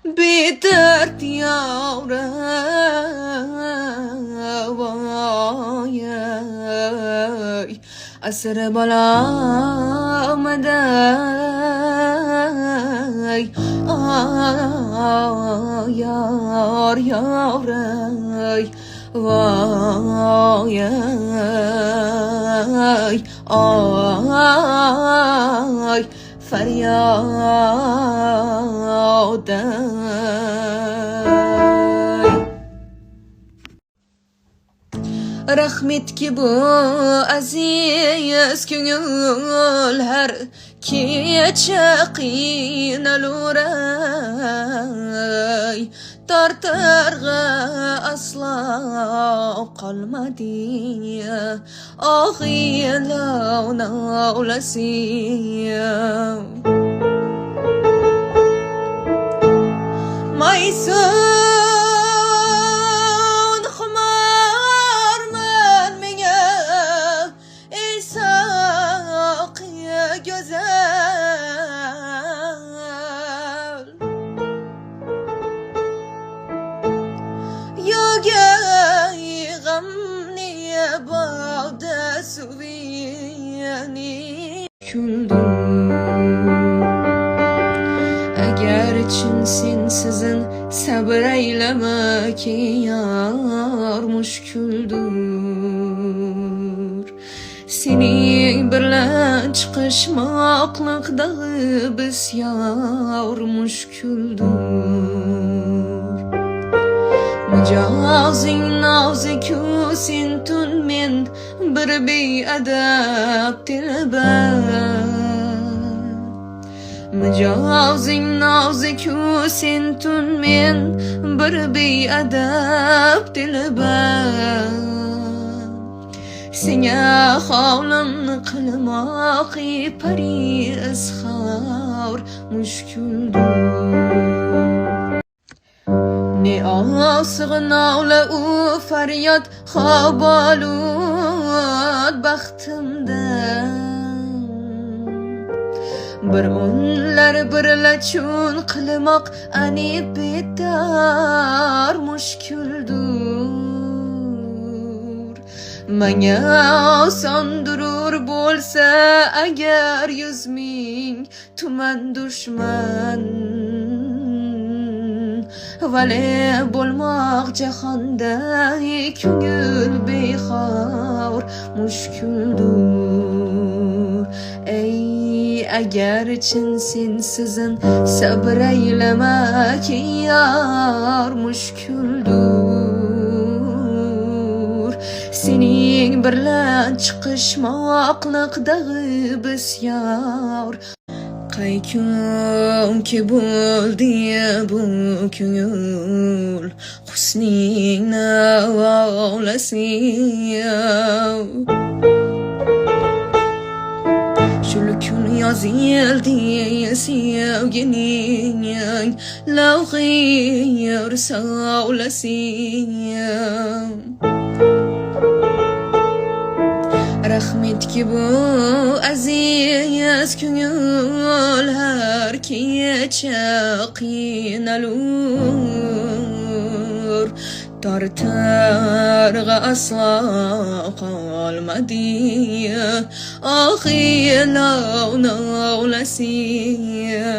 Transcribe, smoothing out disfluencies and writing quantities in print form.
بدرت يا أسر بلا مداي يار ياراي واي فریادای رحمت ki bu aziz köngül her kecha qiynalur tartarga asla qolmadi og'iylauna ulasiya maysun xumarman menga isaq güzel yoga g'amni bog'da suviyani kuldum agar chin sensizin sabr aylamak yar mushkuldur sening bilan chiqishmoqliqdagi bisyor mushkuldur mijozing noziku sen tun men bir beadab tilbar mijozing noziku sen tun men bir beadab tilbar senga hovlimni qilmoqi pari izhor mushkuldur ne osig'in ovla u faryod xobolud baxtimdan bir onlar birlachun qilmoq ani betar mushkuldur menga osondurur bo'lsa agar 100 ming tuman dushman vale bo'lmoq jahonda ko'ngil behor mushkuldur ey agar chin sensizin sabr aylamak yor mushkuldur sening bilan chiqishmoqliqdagi bisyor qay kun ki bo'ldi bu ko'ngil husningni ovlasiya shul kun yozildi sevgining lavg'ir savlasiya rahmet ki bu aziz ko'ngil har kecha qiynalur tortarga aslo qolmadi oxiylauna ulasiya